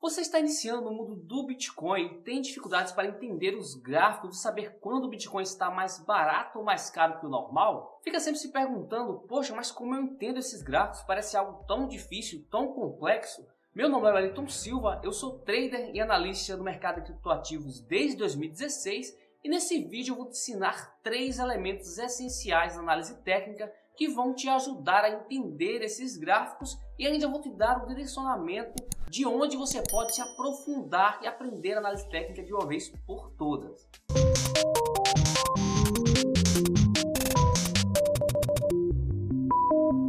Você está iniciando no mundo do Bitcoin e tem dificuldades para entender os gráficos e saber quando o Bitcoin está mais barato ou mais caro que o normal? Fica sempre se perguntando, poxa, mas como eu entendo esses gráficos? Parece algo tão difícil, tão complexo. Meu nome é Wellington Silva, eu sou trader e analista do mercado de criptoativos desde 2016 e nesse vídeo eu vou te ensinar 3 elementos essenciais da análise técnica que vão te ajudar a entender esses gráficos e ainda vou te dar o direcionamento de onde você pode se aprofundar e aprender análise técnica de uma vez por todas.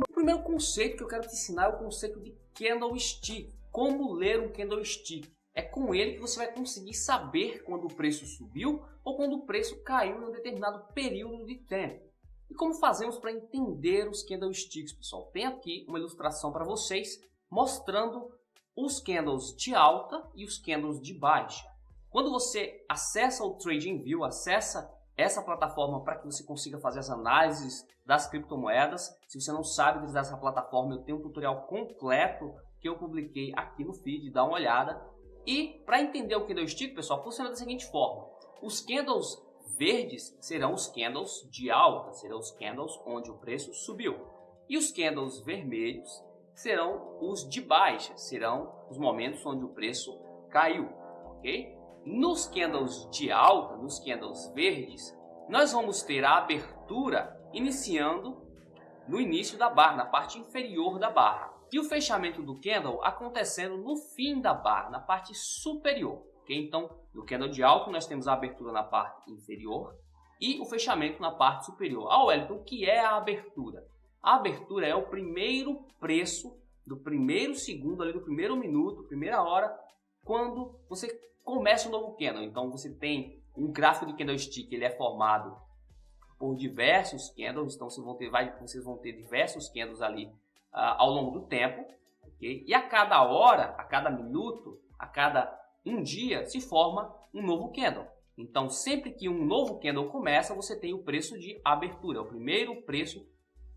O primeiro conceito que eu quero te ensinar é o conceito de candlestick. Como ler um candlestick. É com ele que você vai conseguir saber quando o preço subiu ou quando o preço caiu em um determinado período de tempo. E como fazemos para entender os candlesticks, pessoal? Tem aqui uma ilustração para vocês mostrando os candles de alta e os candles de baixa. Quando você acessa o TradingView, acessa essa plataforma para que você consiga fazer as análises das criptomoedas. Se você não sabe utilizar essa plataforma, eu tenho um tutorial completo que eu publiquei aqui no feed, dá uma olhada. E para entender o candlestick, pessoal, funciona da seguinte forma. Os candles verdes serão os candles de alta, serão os candles onde o preço subiu. E os candles vermelhos serão os de baixa, serão os momentos onde o preço caiu, ok? Nos candles de alta, nos candles verdes, nós vamos ter a abertura iniciando no início da barra, na parte inferior da barra. E o fechamento do candle acontecendo no fim da barra, na parte superior. Okay? Então, no candle de alta, nós temos a abertura na parte inferior e o fechamento na parte superior. Wellington, o que é a abertura? A abertura é o primeiro preço do primeiro segundo, ali do primeiro minuto, primeira hora, quando você começa um novo candle. Então, você tem um gráfico de candlestick, ele é formado por diversos candles, então vocês vão ter diversos candles ali ao longo do tempo. Okay? E a cada hora, a cada minuto, a cada um dia se forma um novo candle. Então, sempre que um novo candle começa, você tem o preço de abertura, o primeiro preço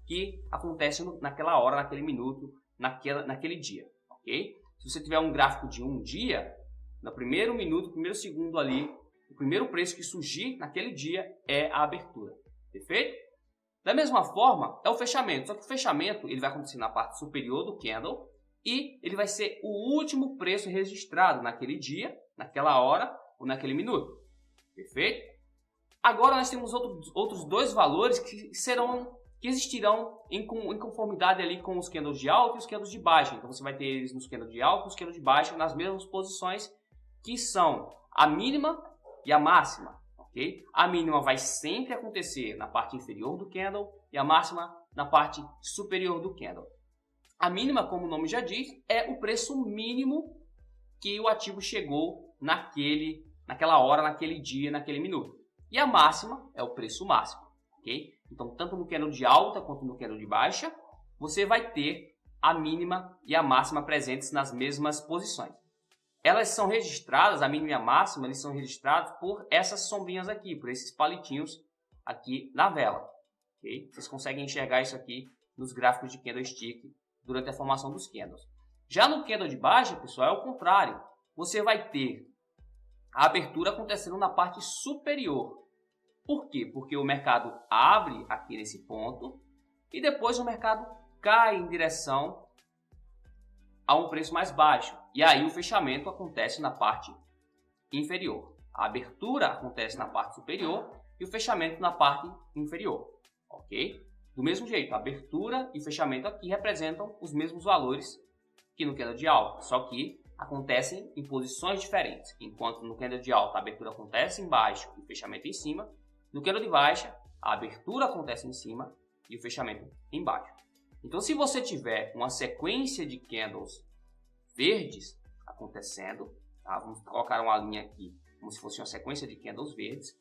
que acontece naquela hora, naquele minuto, naquele dia. Okay? Se você tiver um gráfico de um dia, no primeiro minuto, primeiro segundo ali, o primeiro preço que surgir naquele dia é a abertura. Perfeito? Da mesma forma, é o fechamento. Só que o fechamento ele vai acontecer na parte superior do candle e ele vai ser o último preço registrado naquele dia, naquela hora ou naquele minuto. Perfeito? Agora nós temos outros dois valores que existirão em conformidade ali com os candles de alta e os candles de baixa. Então você vai ter eles nos candles de alta e nos candles de baixa nas mesmas posições, que são a mínima e a máxima. Okay? A mínima vai sempre acontecer na parte inferior do candle e a máxima na parte superior do candle. A mínima, como o nome já diz, é o preço mínimo que o ativo chegou naquela hora, naquele dia, naquele minuto. E a máxima é o preço máximo. Okay? Então, tanto no candle de alta quanto no candle de baixa, você vai ter a mínima e a máxima presentes nas mesmas posições. Elas são registradas, a mínima e a máxima, eles são registrados por essas sombrinhas aqui, por esses palitinhos aqui na vela. Okay? Vocês conseguem enxergar isso aqui nos gráficos de candlestick durante a formação dos candles. Já no candle de baixa, pessoal, é o contrário. Você vai ter a abertura acontecendo na parte superior. Por quê? Porque o mercado abre aqui nesse ponto e depois o mercado cai em direção a um preço mais baixo. E aí o fechamento acontece na parte inferior. A abertura acontece na parte superior e o fechamento na parte inferior. Ok? Do mesmo jeito, a abertura e fechamento aqui representam os mesmos valores que no candle de alta, só que acontecem em posições diferentes. Enquanto no candle de alta a abertura acontece embaixo e o fechamento em cima, no candle de baixa a abertura acontece em cima e o fechamento embaixo. Então, se você tiver uma sequência de candles verdes acontecendo, tá? Vamos colocar uma linha aqui como se fosse uma sequência de candles verdes,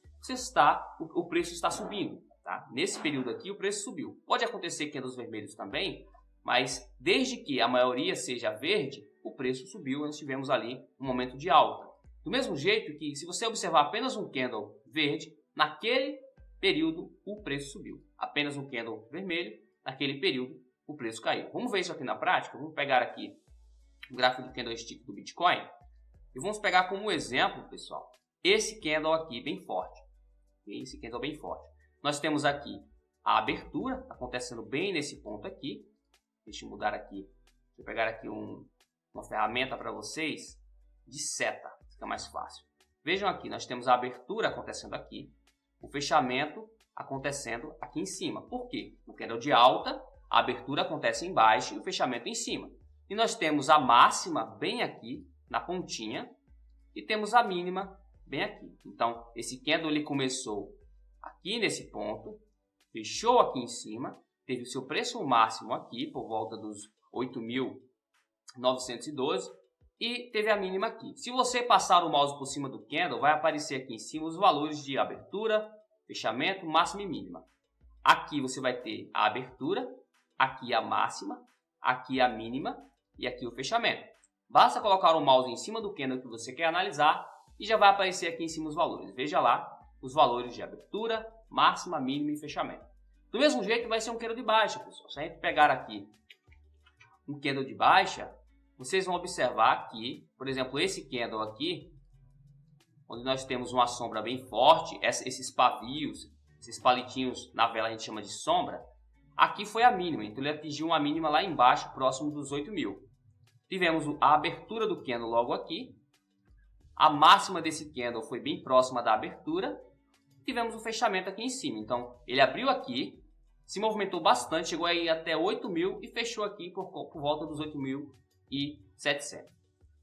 o preço está subindo. Tá? Nesse período aqui o preço subiu. Pode acontecer candles vermelhos também, mas desde que a maioria seja verde, o preço subiu, nós tivemos ali um momento de alta. Do mesmo jeito que se você observar apenas um candle verde, naquele período o preço subiu. Apenas um candle vermelho, naquele período o preço caiu. Vamos ver isso aqui na prática? Vamos pegar aqui o gráfico de candlestick do Bitcoin. E vamos pegar como exemplo, pessoal, esse candle aqui bem forte. Esse candle bem forte. Nós temos aqui a abertura acontecendo bem nesse ponto aqui. Deixa eu mudar aqui. Deixa eu pegar aqui uma ferramenta para vocês de seta. Fica mais fácil. Vejam aqui, nós temos a abertura acontecendo aqui. O fechamento acontecendo aqui em cima. Por quê? No candle de alta, a abertura acontece embaixo e o fechamento em cima. E nós temos a máxima bem aqui na pontinha e temos a mínima bem aqui. Então, esse candle ele começou aqui nesse ponto, fechou aqui em cima, teve o seu preço máximo aqui por volta dos 8.912 e teve a mínima aqui. Se você passar o mouse por cima do candle, vai aparecer aqui em cima os valores de abertura, fechamento, máxima e mínima. Aqui você vai ter a abertura, aqui a máxima, aqui a mínima e aqui o fechamento. Basta colocar o mouse em cima do candle que você quer analisar e já vai aparecer aqui em cima os valores. Veja lá os valores de abertura, máxima, mínima e fechamento. Do mesmo jeito vai ser um candle de baixa, pessoal. Se a gente pegar aqui um candle de baixa, vocês vão observar aqui, por exemplo, esse candle aqui, onde nós temos uma sombra bem forte, esses pavios, esses palitinhos na vela a gente chama de sombra, aqui foi a mínima, então ele atingiu uma mínima lá embaixo, próximo dos 8.000. Tivemos a abertura do candle logo aqui, a máxima desse candle foi bem próxima da abertura, tivemos o fechamento aqui em cima, então ele abriu aqui, se movimentou bastante, chegou aí até 8.000 e fechou aqui por volta dos 8.700,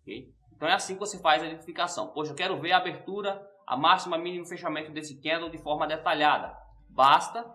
ok? Então é assim que você faz a identificação. Poxa, eu quero ver a abertura, a máxima, mínima e fechamento desse candle de forma detalhada. Basta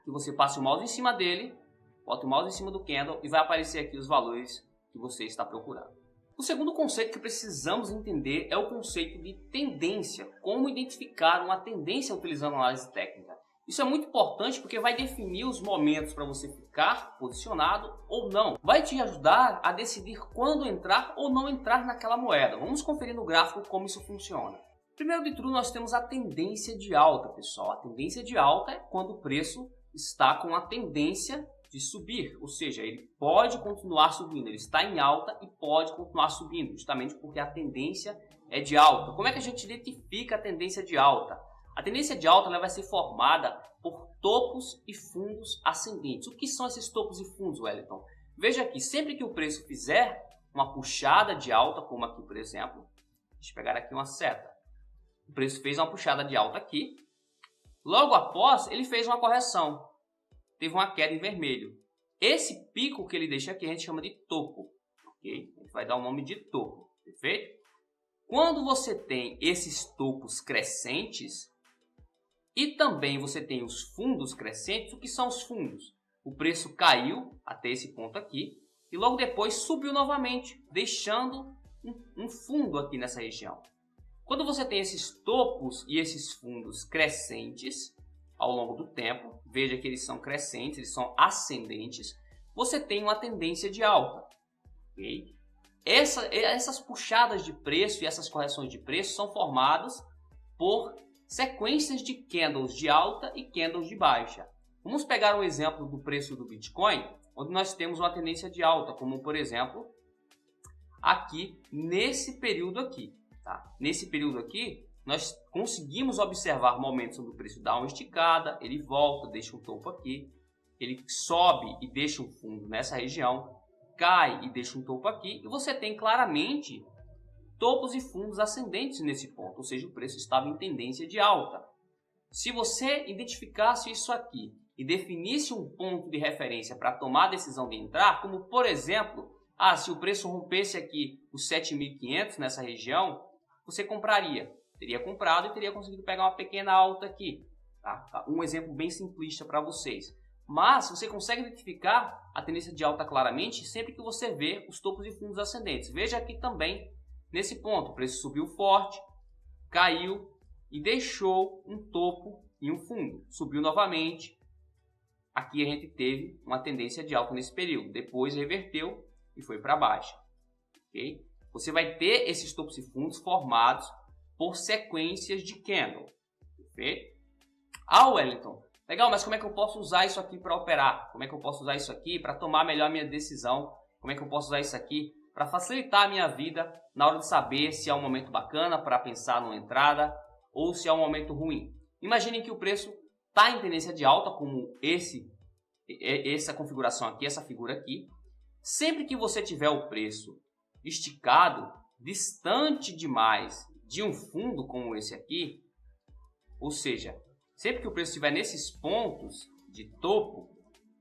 que você passe o mouse em cima dele, bote o mouse em cima do candle e vai aparecer aqui os valores que você está procurando. O segundo conceito que precisamos entender é o conceito de tendência. Como identificar uma tendência utilizando análise técnica. Isso é muito importante porque vai definir os momentos para você ficar posicionado ou não. Vai te ajudar a decidir quando entrar ou não entrar naquela moeda. Vamos conferir no gráfico como isso funciona. Primeiro de tudo, nós temos a tendência de alta, pessoal. A tendência de alta é quando o preço está com a tendência de subir, ou seja, ele pode continuar subindo, ele está em alta e pode continuar subindo, justamente porque a tendência é de alta. Como é que a gente identifica a tendência de alta? A tendência de alta ela vai ser formada por topos e fundos ascendentes. O que são esses topos e fundos, Wellington? Veja aqui, sempre que o preço fizer uma puxada de alta, como aqui por exemplo, deixa eu pegar aqui uma seta. O preço fez uma puxada de alta aqui, logo após ele fez uma correção. Teve uma queda em vermelho. Esse pico que ele deixa aqui a gente chama de topo, ok? A gente vai dar o nome de topo, perfeito? Quando você tem esses topos crescentes e também você tem os fundos crescentes, o que são os fundos? O preço caiu até esse ponto aqui e logo depois subiu novamente, deixando um fundo aqui nessa região. Quando você tem esses topos e esses fundos crescentes, ao longo do tempo, veja que eles são crescentes, eles são ascendentes, você tem uma tendência de alta. Okay? Essas puxadas de preço e essas correções de preço são formadas por sequências de candles de alta e candles de baixa. Vamos pegar um exemplo do preço do Bitcoin, onde nós temos uma tendência de alta, como por exemplo, aqui nesse período aqui. Tá? Nesse período aqui, nós conseguimos observar momentos onde o preço dá uma esticada, ele volta, deixa um topo aqui, ele sobe e deixa um fundo nessa região, cai e deixa um topo aqui, e você tem claramente topos e fundos ascendentes nesse ponto, ou seja, o preço estava em tendência de alta. Se você identificasse isso aqui e definisse um ponto de referência para tomar a decisão de entrar, como por exemplo, se o preço rompesse aqui os 7.500 nessa região, você compraria. Teria comprado e teria conseguido pegar uma pequena alta aqui. Tá? Um exemplo bem simplista para vocês. Mas você consegue identificar a tendência de alta claramente sempre que você vê os topos e fundos ascendentes. Veja aqui também, nesse ponto, o preço subiu forte, caiu e deixou um topo e um fundo. Subiu novamente. Aqui a gente teve uma tendência de alta nesse período. Depois reverteu e foi para baixo. Okay? Você vai ter esses topos e fundos formados por sequências de candle. Perfeito? Wellington, legal, mas como é que eu posso usar isso aqui para operar? Como é que eu posso usar isso aqui para tomar melhor a minha decisão? Como é que eu posso usar isso aqui para facilitar a minha vida na hora de saber se é um momento bacana para pensar numa entrada ou se é um momento ruim. Imagine que o preço está em tendência de alta, como essa configuração aqui, essa figura aqui. Sempre que você tiver o preço esticado, distante demais de um fundo como esse aqui, ou seja, sempre que o preço estiver nesses pontos de topo,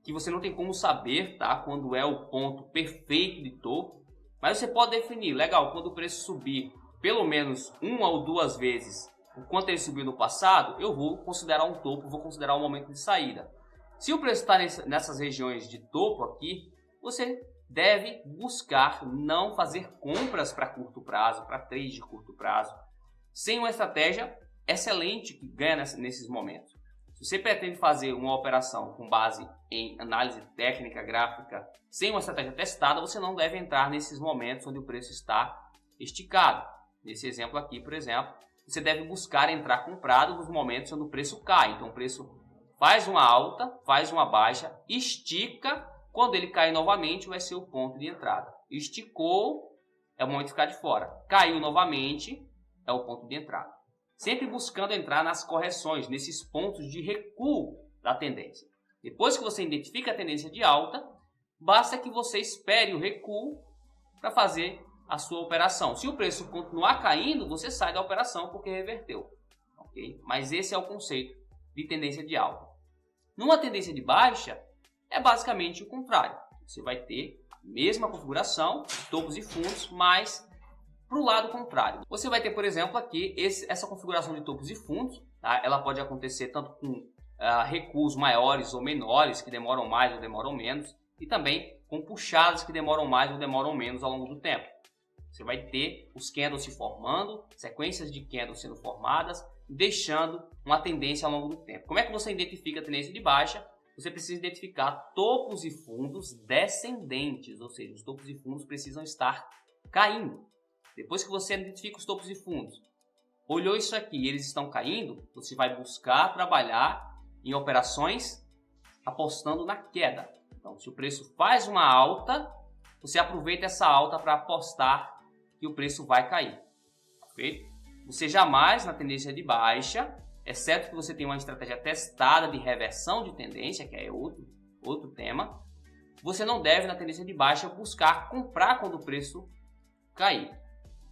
que você não tem como saber, tá, quando é o ponto perfeito de topo, mas você pode definir, legal, quando o preço subir pelo menos uma ou duas vezes o quanto ele subiu no passado, eu vou considerar um topo, vou considerar um momento de saída. Se o preço está nessas regiões de topo aqui, você deve buscar não fazer compras para curto prazo, para trade de curto prazo, sem uma estratégia excelente que ganha nesses momentos. Se você pretende fazer uma operação com base em análise técnica, gráfica, sem uma estratégia testada, você não deve entrar nesses momentos onde o preço está esticado. Nesse exemplo aqui, por exemplo, você deve buscar entrar comprado nos momentos onde o preço cai. Então o preço faz uma alta, faz uma baixa, estica, quando ele cair novamente vai ser o ponto de entrada. Esticou, é o momento de ficar de fora. Caiu novamente, é o ponto de entrada. Sempre buscando entrar nas correções, nesses pontos de recuo da tendência. Depois que você identifica a tendência de alta, basta que você espere o recuo para fazer a sua operação. Se o preço continuar caindo, você sai da operação porque reverteu. Okay? Mas esse é o conceito de tendência de alta. Numa tendência de baixa, é basicamente o contrário. Você vai ter a mesma configuração, topos e fundos, mas para o lado contrário. Você vai ter, por exemplo, aqui essa configuração de topos e fundos. Tá? Ela pode acontecer tanto com recuos maiores ou menores, que demoram mais ou demoram menos, e também com puxadas que demoram mais ou demoram menos ao longo do tempo. Você vai ter os candles se formando, sequências de candles sendo formadas, deixando uma tendência ao longo do tempo. Como é que você identifica a tendência de baixa? Você precisa identificar topos e fundos descendentes, ou seja, os topos e fundos precisam estar caindo. Depois que você identifica os topos e fundos, olhou isso aqui e eles estão caindo, você vai buscar trabalhar em operações apostando na queda. Então, se o preço faz uma alta, você aproveita essa alta para apostar que o preço vai cair. Perfeito? Você jamais, na tendência de baixa, exceto que você tenha uma estratégia testada de reversão de tendência, que é outro tema, você não deve, na tendência de baixa, buscar comprar quando o preço cair.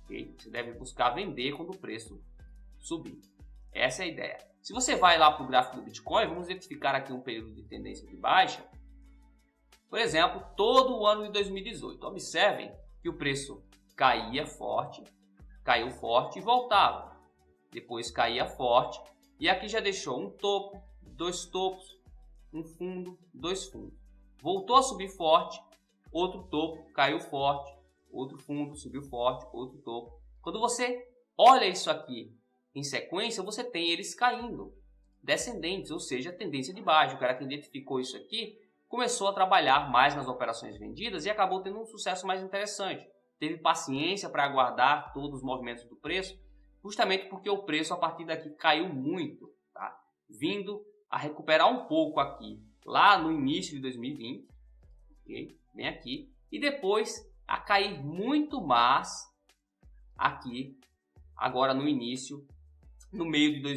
Okay? Você deve buscar vender quando o preço subir. Essa é a ideia. Se você vai lá para o gráfico do Bitcoin, vamos identificar aqui um período de tendência de baixa. Por exemplo, todo o ano de 2018. Observem que o preço caía forte, caiu forte e voltava. Depois caía forte e aqui já deixou um topo, dois topos, um fundo, dois fundos. Voltou a subir forte, outro topo, caiu forte, outro fundo, subiu forte, outro topo. Quando você olha isso aqui em sequência, você tem eles caindo, descendentes, ou seja, tendência de baixa. O cara que identificou isso aqui começou a trabalhar mais nas operações vendidas e acabou tendo um sucesso mais interessante. Teve paciência para aguardar todos os movimentos do preço, justamente porque o preço a partir daqui caiu muito, tá? Vindo a recuperar um pouco aqui, lá no início de 2020, okay? Bem aqui, e depois a cair muito mais aqui, agora no início, no meio de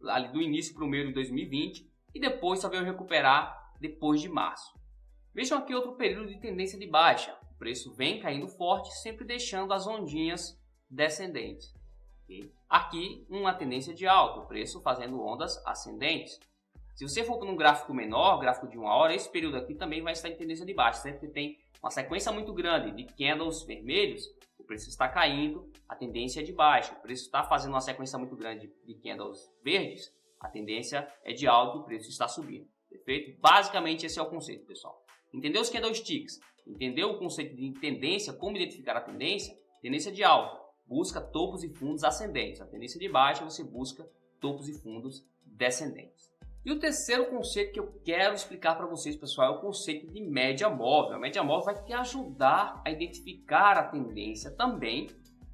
ali do início para o meio de 2020, e depois só veio recuperar depois de março. Vejam aqui outro período de tendência de baixa. O preço vem caindo forte, sempre deixando as ondinhas descendentes. Okay? Aqui uma tendência de alta, o preço fazendo ondas ascendentes. Se você for para um gráfico menor, gráfico de 1 hora, esse período aqui também vai estar em tendência de baixa. Sempre que tem uma sequência muito grande de candles vermelhos, o preço está caindo, a tendência é de baixa. O preço está fazendo uma sequência muito grande de candles verdes, a tendência é de alta e o preço está subindo. Perfeito? Basicamente esse é o conceito, pessoal. Entendeu os candlesticks? Entendeu o conceito de tendência, como identificar a tendência? Tendência de alta, busca topos e fundos ascendentes. A tendência de baixa, você busca topos e fundos descendentes. E o terceiro conceito que eu quero explicar para vocês, pessoal, é o conceito de média móvel. A média móvel vai te ajudar a identificar a tendência também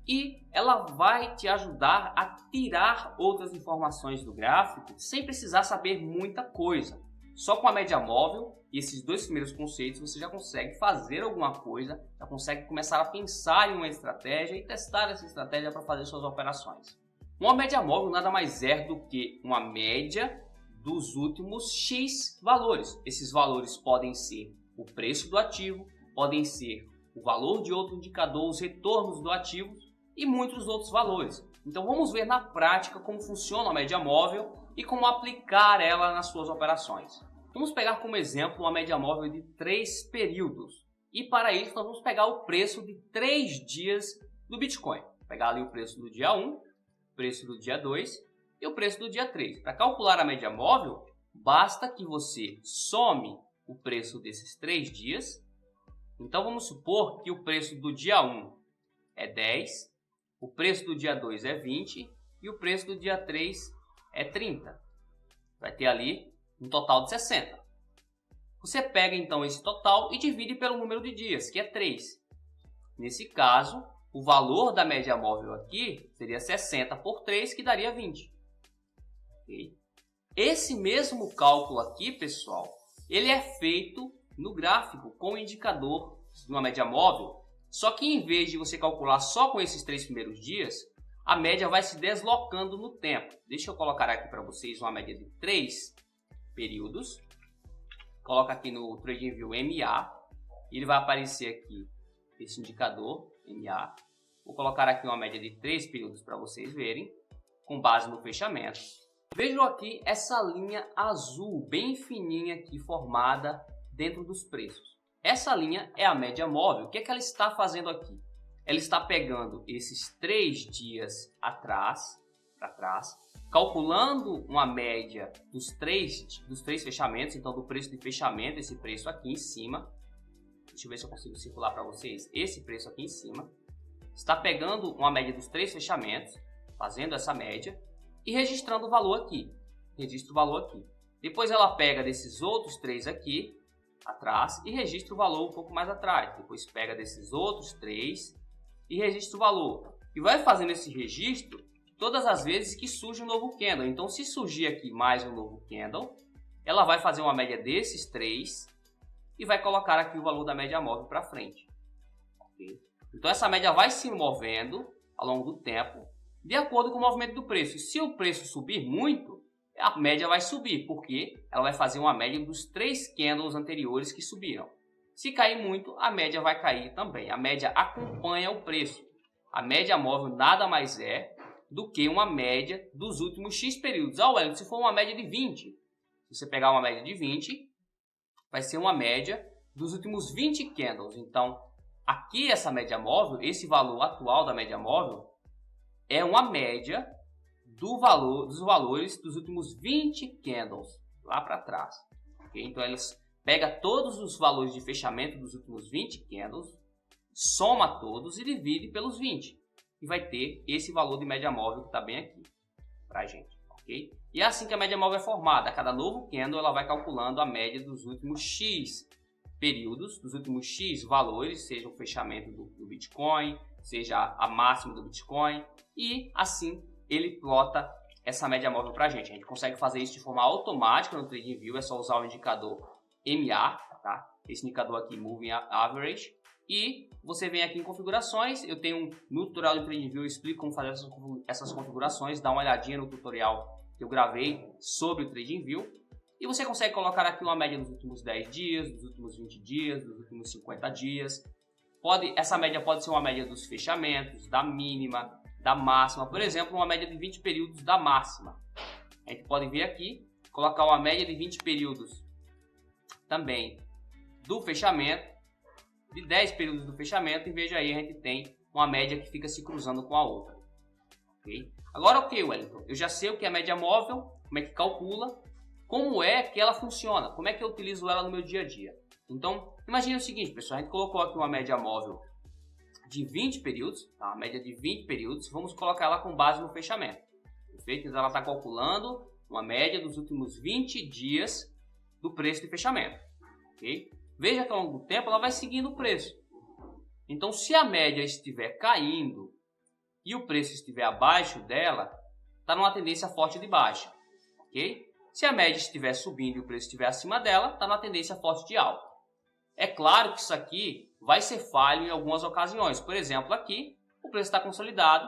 e ela vai te ajudar a tirar outras informações do gráfico sem precisar saber muita coisa. Só com a média móvel e esses dois primeiros conceitos você já consegue fazer alguma coisa, já consegue começar a pensar em uma estratégia e testar essa estratégia para fazer suas operações. Uma média móvel nada mais é do que uma média dos últimos X valores. Esses valores podem ser o preço do ativo, podem ser o valor de outro indicador, os retornos do ativo e muitos outros valores. Então vamos ver na prática como funciona a média móvel e como aplicar ela nas suas operações. Vamos pegar como exemplo uma média móvel de 3 períodos. E para isso nós vamos pegar o preço de 3 dias do Bitcoin. Vou pegar ali o preço do dia 1, o preço do dia 2 e o preço do dia 3. Para calcular a média móvel, basta que você some o preço desses 3 dias. Então vamos supor que o preço do dia 1 é 10, o preço do dia 2 é 20 e o preço do dia 3 é 30. Vai ter ali um total de 60. Você pega então esse total e divide pelo número de dias, que é 3. Nesse caso, o valor da média móvel aqui seria 60 por 3, que daria 20. Okay? Esse mesmo cálculo aqui, pessoal, ele é feito no gráfico com o indicador de uma média móvel, só que em vez de você calcular só com esses 3 primeiros dias, a média vai se deslocando no tempo. Deixa eu colocar aqui para vocês uma média de 3 períodos. Coloca aqui no TradingView MA, ele vai aparecer aqui esse indicador MA. Vou colocar aqui uma média de 3 períodos para vocês verem, com base no fechamento. Vejam aqui essa linha azul bem fininha aqui formada dentro dos preços. Essa linha é a média móvel. O que é que ela está fazendo aqui? Ela está pegando esses 3 dias para trás, calculando uma média dos três fechamentos, então do preço de fechamento, esse preço aqui em cima. Deixa eu ver se eu consigo circular para vocês. Esse preço aqui em cima. Está pegando uma média dos 3 fechamentos, fazendo essa média e registrando o valor aqui. Registra o valor aqui. Depois ela pega desses outros 3 aqui atrás e registra o valor um pouco mais atrás. Depois pega desses outros 3 e registra o valor. E vai fazendo esse registro todas as vezes que surge um novo candle. Então, se surgir aqui mais um novo candle, ela vai fazer uma média desses 3 e vai colocar aqui o valor da média móvel para frente. Okay? Então, essa média vai se movendo ao longo do tempo de acordo com o movimento do preço. E se o preço subir muito, a média vai subir, porque ela vai fazer uma média dos 3 candles anteriores que subiram. Se cair muito, a média vai cair também. A média acompanha o preço. A média móvel nada mais é do que uma média dos últimos X períodos. Wellington, se for uma média de 20, se você pegar uma média de 20, vai ser uma média dos últimos 20 candles. Então, aqui essa média móvel, esse valor atual da média móvel, é uma média dos valores dos últimos 20 candles lá para trás. Okay? Então, eles pega todos os valores de fechamento dos últimos 20 candles, soma todos e divide pelos 20. E vai ter esse valor de média móvel que está bem aqui para a gente. Okay? E é assim que a média móvel é formada. A cada novo candle ela vai calculando a média dos últimos X períodos, dos últimos X valores, seja o fechamento do Bitcoin, seja a máxima do Bitcoin. E assim ele plota essa média móvel para a gente. A gente consegue fazer isso de forma automática no TradingView. É só usar o indicador MA, tá? Esse indicador aqui, Moving Average. E você vem aqui em configurações. Eu tenho no tutorial do TradingView, eu explico como fazer essas configurações. Dá uma olhadinha no tutorial que eu gravei sobre o TradingView. E você consegue colocar aqui uma média dos últimos 10 dias, dos últimos 20 dias, dos últimos 50 dias. Essa média pode ser uma média dos fechamentos, da mínima, da máxima. Por exemplo, uma média de 20 períodos da máxima. A gente pode vir aqui, colocar uma média de 20 períodos também do fechamento, de 10 períodos do fechamento, e veja aí, a gente tem uma média que fica se cruzando com a outra. Okay? Agora, ok, Wellington, eu já sei o que é a média móvel, como é que calcula, como é que ela funciona, como é que eu utilizo ela no meu dia a dia. Então, imagine o seguinte, pessoal, a gente colocou aqui uma média móvel de 20 períodos, tá? Uma média de 20 períodos, vamos colocar ela com base no fechamento. Perfeito? Então, ela está calculando uma média dos últimos 20 dias do preço de fechamento. Okay? Veja que ao longo do tempo ela vai seguindo o preço. Então, se a média estiver caindo e o preço estiver abaixo dela, está numa tendência forte de baixa. Okay? Se a média estiver subindo e o preço estiver acima dela, está na tendência forte de alta. É claro que isso aqui vai ser falho em algumas ocasiões. Por exemplo, aqui o preço está consolidado,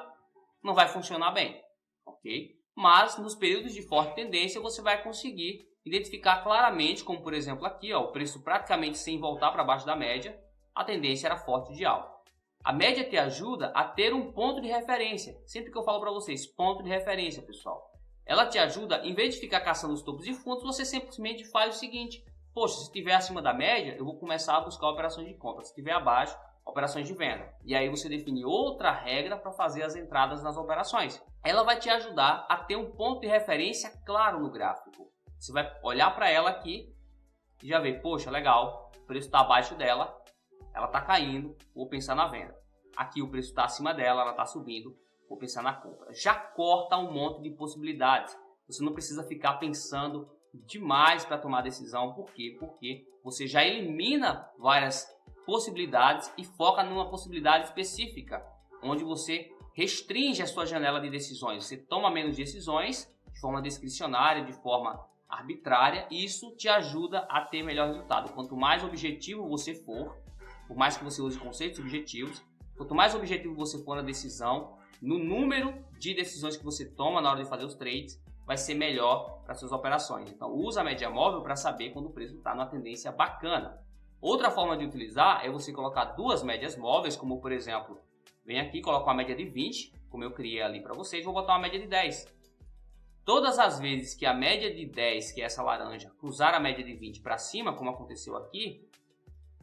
não vai funcionar bem, ok? Mas nos períodos de forte tendência você vai conseguir identificar claramente, como por exemplo aqui, ó, o preço praticamente sem voltar para baixo da média, a tendência era forte de alta. A média te ajuda a ter um ponto de referência. Sempre que eu falo para vocês, ponto de referência, pessoal. Ela te ajuda, em vez de ficar caçando os topos e fundos, você simplesmente faz o seguinte: poxa, se estiver acima da média, eu vou começar a buscar operações de compra. Se estiver abaixo, operações de venda. E aí você define outra regra para fazer as entradas nas operações. Ela vai te ajudar a ter um ponto de referência claro no gráfico. Você vai olhar para ela aqui e já ver, poxa, legal, o preço está abaixo dela, ela está caindo, vou pensar na venda. Aqui o preço está acima dela, ela está subindo, vou pensar na compra. Já corta um monte de possibilidades. Você não precisa ficar pensando demais para tomar decisão. Por quê? Porque você já elimina várias possibilidades e foca numa possibilidade específica, onde você restringe a sua janela de decisões. Você toma menos decisões de forma discricionária, de forma arbitrária, e isso te ajuda a ter melhor resultado. Quanto mais objetivo você for, por mais que você use conceitos objetivos, quanto mais objetivo você for na decisão, no número de decisões que você toma na hora de fazer os trades, vai ser melhor para suas operações. Então, usa a média móvel para saber quando o preço está numa tendência bacana. Outra forma de utilizar é você colocar duas médias móveis, como por exemplo, vem aqui, coloco uma média de 20, como eu criei ali para vocês, vou botar uma média de 10. Todas as vezes que a média de 10, que é essa laranja, cruzar a média de 20 para cima, como aconteceu aqui,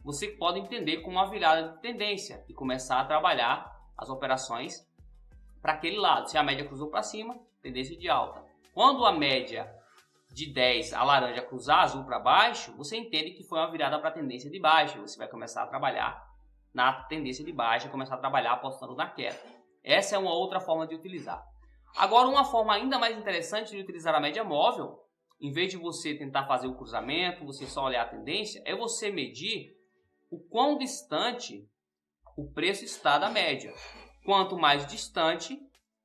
você pode entender como uma virada de tendência e começar a trabalhar as operações para aquele lado. Se a média cruzou para cima, tendência de alta. Quando a média de 10, a laranja, cruzar a azul para baixo, você entende que foi uma virada para a tendência de baixa. Você vai começar a trabalhar na tendência de baixa, começar a trabalhar apostando na queda. Essa é uma outra forma de utilizar. Agora, uma forma ainda mais interessante de utilizar a média móvel, em vez de você tentar fazer o cruzamento, você só olhar a tendência, é você medir o quão distante o preço está da média. Quanto mais distante,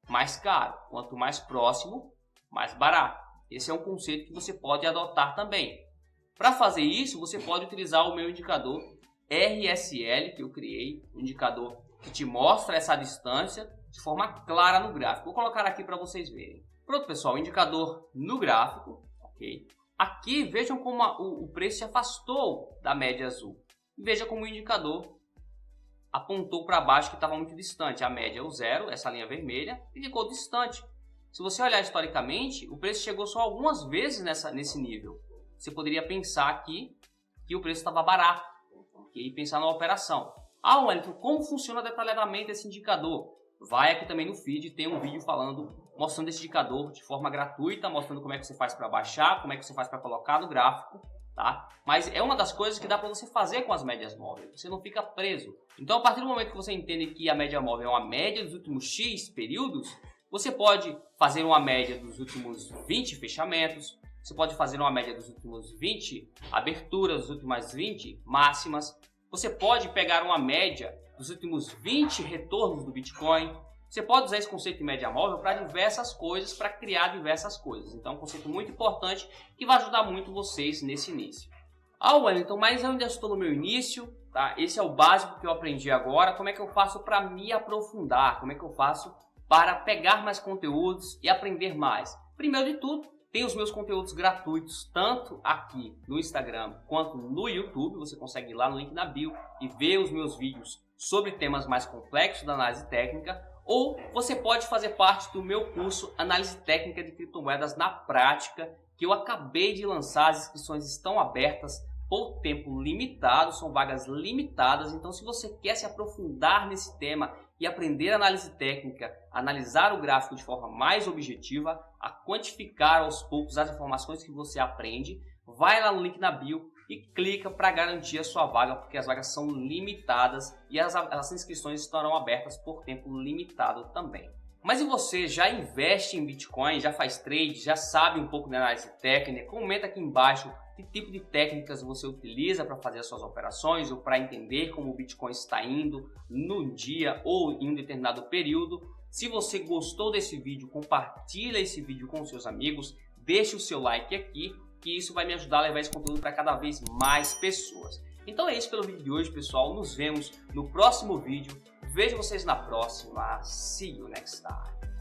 mais caro. Quanto mais próximo, mais barato. Esse é um conceito que você pode adotar também. Para fazer isso, você pode utilizar o meu indicador RSL, que eu criei, um indicador que te mostra essa distância de forma clara no gráfico. Vou colocar aqui para vocês verem. Pronto, pessoal, indicador no gráfico. Ok? Aqui, vejam como o preço se afastou da média azul. Veja como o indicador apontou para baixo, que estava muito distante. A média é o zero, essa linha vermelha, e ficou distante. Se você olhar historicamente, o preço chegou só algumas vezes nesse nível. Você poderia pensar aqui que o preço estava barato, okay? E pensar na operação. Ah, Wellington, como funciona detalhadamente esse indicador? Vai aqui também no feed, tem um vídeo mostrando esse indicador de forma gratuita, mostrando como é que você faz para baixar, como é que você faz para colocar no gráfico. Tá? Mas é uma das coisas que dá para você fazer com as médias móveis, você não fica preso. Então, a partir do momento que você entende que a média móvel é uma média dos últimos X períodos, você pode fazer uma média dos últimos 20 fechamentos, você pode fazer uma média dos últimos 20 aberturas, das últimas 20 máximas, você pode pegar uma média dos últimos 20 retornos do Bitcoin. Você pode usar esse conceito de média móvel para diversas coisas, para criar diversas coisas. Então é um conceito muito importante que vai ajudar muito vocês nesse início. Ah, Wellington, mas eu ainda estou no meu início, tá? Esse é o básico que eu aprendi agora. Como é que eu faço para me aprofundar? Como é que eu faço para pegar mais conteúdos e aprender mais? Primeiro de tudo, tem os meus conteúdos gratuitos, tanto aqui no Instagram quanto no YouTube. Você consegue ir lá no link na bio e ver os meus vídeos sobre temas mais complexos da análise técnica. Ou você pode fazer parte do meu curso Análise Técnica de Criptomoedas na Prática, que eu acabei de lançar. As inscrições estão abertas por tempo limitado, são vagas limitadas. Então, se você quer se aprofundar nesse tema e aprender análise técnica, analisar o gráfico de forma mais objetiva, a quantificar aos poucos as informações que você aprende, vai lá no link na bio e clica para garantir a sua vaga, porque as vagas são limitadas e as inscrições estarão abertas por tempo limitado também. Mas e você já investe em Bitcoin, já faz trade, já sabe um pouco de análise técnica? Comenta aqui embaixo que tipo de técnicas você utiliza para fazer as suas operações ou para entender como o Bitcoin está indo no dia ou em um determinado período. Se você gostou desse vídeo, compartilha esse vídeo com seus amigos, deixe o seu like aqui, que isso vai me ajudar a levar esse conteúdo para cada vez mais pessoas. Então é isso pelo vídeo de hoje, pessoal. Nos vemos no próximo vídeo. Vejo vocês na próxima. See you next time.